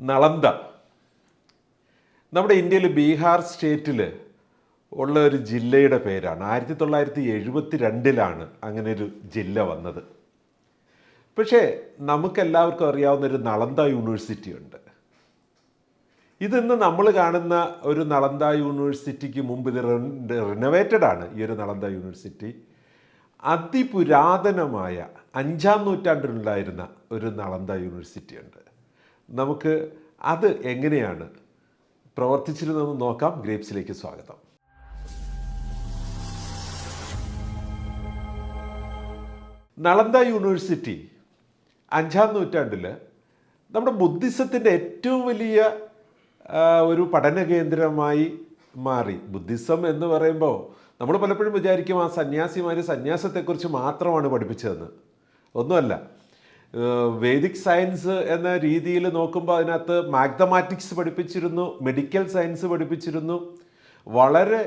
നളന്ദ നമ്മുടെ ഇന്ത്യയിൽ ബീഹാർ സ്റ്റേറ്റിൽ ഉള്ള ഒരു ജില്ലയുടെ പേരാണ്. 1972 അങ്ങനെ ഒരു ജില്ല വന്നത്. പക്ഷേ നമുക്കെല്ലാവർക്കും അറിയാവുന്ന ഒരു നളന്ദ യൂണിവേഴ്സിറ്റി ഉണ്ട്. ഇതിന്ന് നമ്മൾ കാണുന്ന ഒരു നളന്ദ യൂണിവേഴ്സിറ്റിക്ക് മുമ്പ് ഇത് റിനോവേറ്റഡ് ആണ്. ഈ ഒരു നളന്ദ യൂണിവേഴ്സിറ്റി അതിപുരാതനമായ 5-ാം നൂറ്റാണ്ടിലുണ്ടായിരുന്ന ഒരു നളന്ദ യൂണിവേഴ്സിറ്റി ഉണ്ട്. നമുക്ക് അത് എങ്ങനെയാണ് പ്രവർത്തിച്ചിരുന്നതെന്ന് നോക്കാം. ഗ്രേപ്സിലേക്ക് സ്വാഗതം. നളന്ദ യൂണിവേഴ്സിറ്റി 5-ാം നൂറ്റാണ്ടിൽ നമ്മുടെ ബുദ്ധിസത്തിൻ്റെ ഏറ്റവും വലിയ ഒരു പഠന കേന്ദ്രമായി മാറി. ബുദ്ധിസം എന്ന് പറയുമ്പോൾ നമ്മൾ പലപ്പോഴും വിചാരിക്കും ആ സന്യാസിമാർ സന്യാസത്തെക്കുറിച്ച് മാത്രമാണ് പഠിപ്പിച്ചതെന്ന്. ഒന്നുമല്ല. വേദിക് സയൻസ് എന്ന രീതിയിൽ നോക്കുമ്പോൾ അതിനകത്ത് മാത്തമാറ്റിക്സ് പഠിപ്പിച്ചിരുന്നു, മെഡിക്കൽ സയൻസ് പഠിപ്പിച്ചിരുന്നു. വളരെ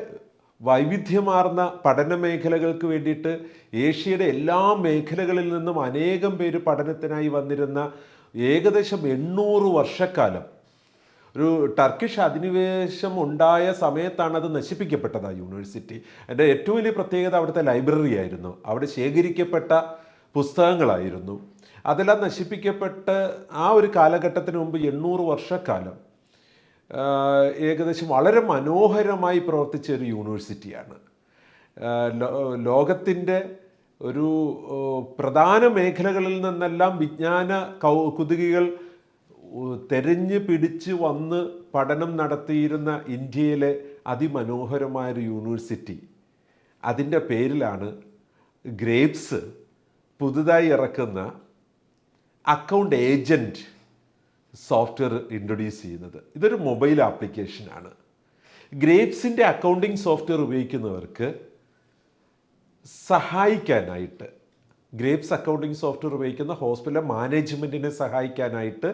വൈവിധ്യമാർന്ന പഠന മേഖലകൾക്ക് വേണ്ടിയിട്ട് ഏഷ്യയുടെ എല്ലാ മേഖലകളിൽ നിന്നും അനേകം പേര് പഠനത്തിനായി വന്നിരുന്ന ഏകദേശം 800 വർഷക്കാലം ഒരു ടർക്കിഷ് അധിനിവേശം ഉണ്ടായ സമയത്താണ് അത് നശിപ്പിക്കപ്പെട്ടത് ആ യൂണിവേഴ്സിറ്റി. അതിൻ്റെ ഏറ്റവും വലിയ പ്രത്യേകത അവിടുത്തെ ലൈബ്രറി ആയിരുന്നു. അവിടെ ശേഖരിക്കപ്പെട്ട പുസ്തകങ്ങളായിരുന്നു. അതെല്ലാം നശിപ്പിക്കപ്പെട്ട് ആ ഒരു കാലഘട്ടത്തിന് മുമ്പ് 800 വർഷക്കാലം ഏകദേശം വളരെ മനോഹരമായി പ്രവർത്തിച്ച ഒരു യൂണിവേഴ്സിറ്റിയാണ്. ലോകത്തിൻ്റെ ഒരു പ്രധാന മേഖലകളിൽ നിന്നെല്ലാം വിജ്ഞാന കുതുകികൾ തെരഞ്ഞു പിടിച്ച് വന്ന് പഠനം നടത്തിയിരുന്ന ഇന്ത്യയിലെ അതിമനോഹരമായൊരു യൂണിവേഴ്സിറ്റി. അതിൻ്റെ പേരിലാണ് ഗ്രേപ്സ് പുതുതായി ഇറക്കുന്ന അക്കൗണ്ട് ഏജൻറ്റ് സോഫ്റ്റ്വെയർ ഇൻട്രൊഡ്യൂസ് ചെയ്യുന്നത്. ഇതൊരു മൊബൈൽ ആപ്ലിക്കേഷനാണ്. ഗ്രേപ്സിൻ്റെ അക്കൗണ്ടിങ് സോഫ്റ്റ്വെയർ ഉപയോഗിക്കുന്നവർക്ക് സഹായിക്കാനായിട്ട്, ഗ്രേപ്സ് അക്കൗണ്ടിങ് സോഫ്റ്റ്വെയർ ഉപയോഗിക്കുന്ന ഹോസ്പിറ്റൽ മാനേജ്മെൻറ്റിനെ സഹായിക്കാനായിട്ട്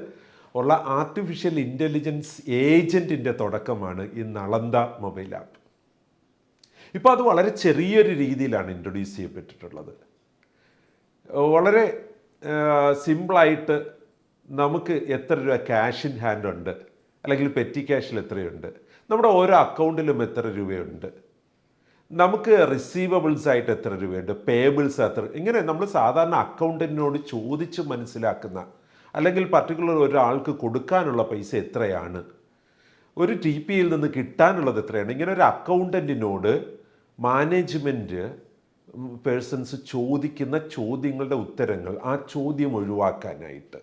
ഉള്ള ആർട്ടിഫിഷ്യൽ ഇൻ്റലിജൻസ് ഏജൻറ്റിൻ്റെ തുടക്കമാണ് ഈ നളന്ദ മൊബൈൽ ആപ്പ്. ഇപ്പോൾ അത് വളരെ ചെറിയൊരു രീതിയിലാണ് ഇൻട്രൊഡ്യൂസ് ചെയ്യപ്പെട്ടിട്ടുള്ളത്. വളരെ സിമ്പിളായിട്ട് നമുക്ക് എത്ര രൂപ ക്യാഷ് ഇൻ ഹാൻഡ് ഉണ്ട്, അല്ലെങ്കിൽ പെറ്റി ക്യാഷിൽ എത്രയുണ്ട്, നമ്മുടെ ഓരോ അക്കൗണ്ടിലും എത്ര രൂപയുണ്ട്, നമുക്ക് റിസീവബിൾസ് ആയിട്ട് എത്ര രൂപയുണ്ട്, പേബിൾസ് എത്ര, ഇങ്ങനെ നമ്മൾ സാധാരണ അക്കൗണ്ടൻറ്റിനോട് ചോദിച്ച് മനസ്സിലാക്കുന്ന, അല്ലെങ്കിൽ പർട്ടിക്കുലർ ഒരാൾക്ക് കൊടുക്കാനുള്ള പൈസ എത്രയാണ്, ഒരു ടി പിയിൽ നിന്ന് കിട്ടാനുള്ളത് എത്രയാണ്, ഇങ്ങനെ ഒരു അക്കൗണ്ടൻറ്റിനോട് മാനേജ്മെൻറ്റ് പേഴ്സൺസ് ചോദിക്കുന്ന ചോദ്യങ്ങളുടെ ഉത്തരങ്ങൾ, ആ ചോദ്യം ഒഴിവാക്കാനായിട്ട്.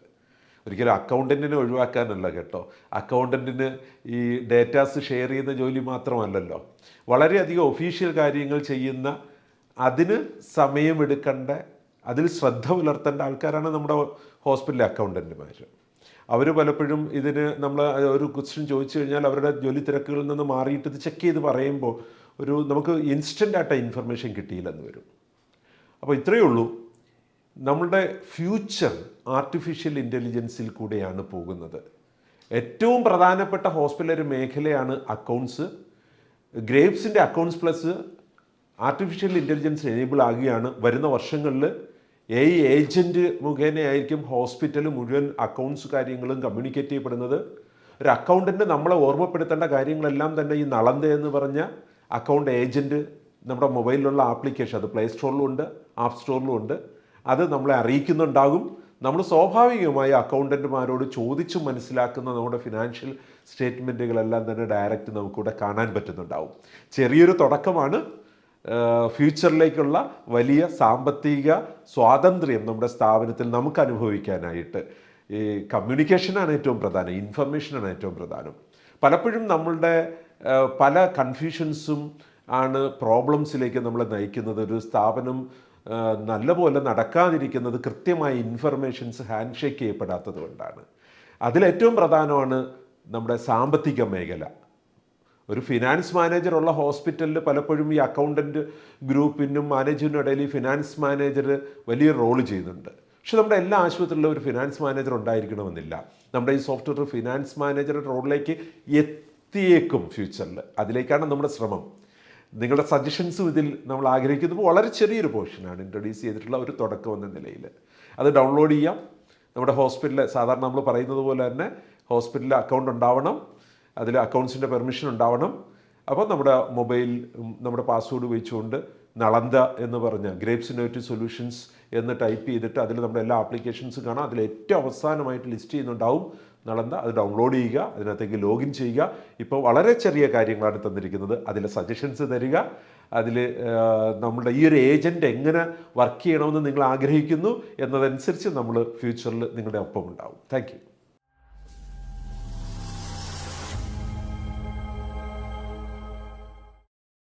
ഒരിക്കലും അക്കൗണ്ടൻറ്റിനെ ഒഴിവാക്കാനല്ല കേട്ടോ. അക്കൗണ്ടൻറ്റിന് ഈ ഡേറ്റാസ് ഷെയർ ചെയ്യുന്ന ജോലി മാത്രമല്ലല്ലോ. വളരെയധികം ഒഫീഷ്യൽ കാര്യങ്ങൾ ചെയ്യുന്ന, അതിന് സമയമെടുക്കേണ്ട, അതിൽ ശ്രദ്ധ പുലർത്തേണ്ട ആൾക്കാരാണ് നമ്മുടെ ഹോസ്പിറ്റലിലെ അക്കൗണ്ടൻറ്റുമാർ. അവർ പലപ്പോഴും ഇതിന് നമ്മൾ ഒരു ക്വസ്റ്റ്യൻ ചോദിച്ചു കഴിഞ്ഞാൽ അവരുടെ ജോലി തിരക്കുകളിൽ നിന്ന് മാറിയിട്ട് ഇത് ചെക്ക് ചെയ്ത് പറയുമ്പോൾ നമുക്ക് ഇൻസ്റ്റൻ്റായിട്ട് ഇൻഫർമേഷൻ കിട്ടിയില്ലെന്ന് വരും. അപ്പോൾ ഇത്രയേ ഉള്ളൂ. നമ്മളുടെ ഫ്യൂച്ചർ ആർട്ടിഫിഷ്യൽ ഇൻ്റലിജൻസിൽ കൂടെയാണ് പോകുന്നത്. ഏറ്റവും പ്രധാനപ്പെട്ട ഹോസ്പിറ്റൽ ഒരു മേഖലയാണ് അക്കൗണ്ട്സ്. ഗ്രേപ്സിൻ്റെ accounts plus artificial intelligence enable ആകുകയാണ്. വരുന്ന വർഷങ്ങളിൽ AI ഏജൻറ്റ് മുഖേനയായിരിക്കും ഹോസ്പിറ്റൽ മുഴുവൻ അക്കൗണ്ട്സ് കാര്യങ്ങളും കമ്മ്യൂണിക്കേറ്റ് ചെയ്യപ്പെടുന്നത്. ഒരു അക്കൗണ്ടൻ്റ് നമ്മളെ ഓർമ്മപ്പെടുത്തേണ്ട കാര്യങ്ങളെല്ലാം തന്നെ ഈ നളന്ദ എന്ന് പറഞ്ഞ അക്കൗണ്ട് ഏജൻറ്റ് നമ്മുടെ മൊബൈലിലുള്ള ആപ്ലിക്കേഷൻ, അത് പ്ലേ സ്റ്റോറിലും ഉണ്ട്, ആപ്പ് സ്റ്റോറിലും ഉണ്ട്, അത് നമ്മളെ അറിയിക്കുന്നുണ്ടാകും. നമ്മൾ സ്വാഭാവികമായി അക്കൗണ്ടൻറ്റുമാരോട് ചോദിച്ച് മനസ്സിലാക്കുന്ന നമ്മുടെ ഫിനാൻഷ്യൽ സ്റ്റേറ്റ്മെൻറ്റുകളെല്ലാം തന്നെ ഡയറക്റ്റ് നമുക്കിവിടെ കാണാൻ പറ്റുന്നുണ്ടാവും. ചെറിയൊരു തുടക്കമാണ്. ഫ്യൂച്ചറിലേക്കുള്ള വലിയ സാമ്പത്തിക സ്വാതന്ത്ര്യം നമ്മുടെ സ്ഥാപനത്തിൽ നമുക്ക് അനുഭവിക്കാനായിട്ട് ഈ കമ്മ്യൂണിക്കേഷനാണ് ഏറ്റവും പ്രധാനം, ഇൻഫർമേഷനാണ് ഏറ്റവും പ്രധാനം. പലപ്പോഴും നമ്മളുടെ പല കൺഫ്യൂഷൻസും ആണ് പ്രോബ്ലംസിലേക്ക് നമ്മളെ നയിക്കുന്നത്. ഒരു സ്ഥാപനം നല്ലപോലെ നടക്കാതിരിക്കുന്നത് കൃത്യമായ ഇൻഫർമേഷൻസ് ഹാൻഡ് ഷേക്ക് ചെയ്യപ്പെടാത്തത് കൊണ്ടാണ്. അതിലേറ്റവും പ്രധാനമാണ് നമ്മുടെ സാമ്പത്തിക മേഖല. ഒരു ഫിനാൻസ് മാനേജറുള്ള ഹോസ്പിറ്റലിൽ പലപ്പോഴും ഈ അക്കൗണ്ടൻറ്റ് ഗ്രൂപ്പിനും മാനേജറിനും ഇടയിൽ ഈ ഫിനാൻസ് മാനേജർ വലിയ റോൾ ചെയ്യുന്നുണ്ട്. പക്ഷെ നമ്മുടെ എല്ലാ ആശുപത്രിയിലും ഒരു ഫിനാൻസ് മാനേജർ ഉണ്ടായിരിക്കണമെന്നില്ല. നമ്മുടെ ഈ സോഫ്റ്റ്വെയർ ഫിനാൻസ് മാനേജറുടെ റോളിലേക്ക് എത്തിയേക്കും ഫ്യൂച്ചറിൽ. അതിലേക്കാണ് നമ്മുടെ ശ്രമം. നിങ്ങളുടെ സജഷൻസും ഇതിൽ നമ്മൾ ആഗ്രഹിക്കുന്നത് വളരെ ചെറിയൊരു പോർഷനാണ് ഇൻട്രൊഡ്യൂസ് ചെയ്തിട്ടുള്ള ഒരു തുടക്കം എന്ന നിലയിൽ. അത് ഡൗൺലോഡ് ചെയ്യാം. നമ്മുടെ ഹോസ്പിറ്റലിൽ സാധാരണ നമ്മൾ പറയുന്നത് പോലെ തന്നെ ഹോസ്പിറ്റലിൽ അക്കൗണ്ട് ഉണ്ടാവണം, അതിൽ അക്കൗണ്ട്സിൻ്റെ പെർമിഷൻ ഉണ്ടാവണം. അപ്പോൾ നമ്മുടെ മൊബൈൽ നമ്മുടെ പാസ്വേഡ് ഉപയോഗിച്ചുകൊണ്ട് നളന്ദ എന്ന് പറഞ്ഞ ഗ്രേപ്സ് ഇന്നോവേറ്റീവ് സൊല്യൂഷൻസ് എന്ന് ടൈപ്പ് ചെയ്തിട്ട് അതിൽ നമ്മുടെ എല്ലാ ആപ്ലിക്കേഷൻസും കാണാം. അതിൽ ഏറ്റവും അവസാനമായിട്ട് ലിസ്റ്റ് ചെയ്യുന്നുണ്ടാവും നളന്ദ. അത് ഡൗൺലോഡ് ചെയ്യുക, അതിനകത്തേക്ക് ലോഗിൻ ചെയ്യുക. ഇപ്പോൾ വളരെ ചെറിയ കാര്യങ്ങളാണ് തന്നിരിക്കുന്നത്. അതിലെ സജഷൻസ് തരിക. അതിൽ നമ്മുടെ ഈ ഒരു ഏജൻറ്റ് എങ്ങനെ വർക്ക് ചെയ്യണമെന്ന് നിങ്ങൾ ആഗ്രഹിക്കുന്നു എന്നതനുസരിച്ച് നമ്മൾ ഫ്യൂച്ചറിൽ നിങ്ങളുടെ ഒപ്പം ഉണ്ടാവും. Thank you.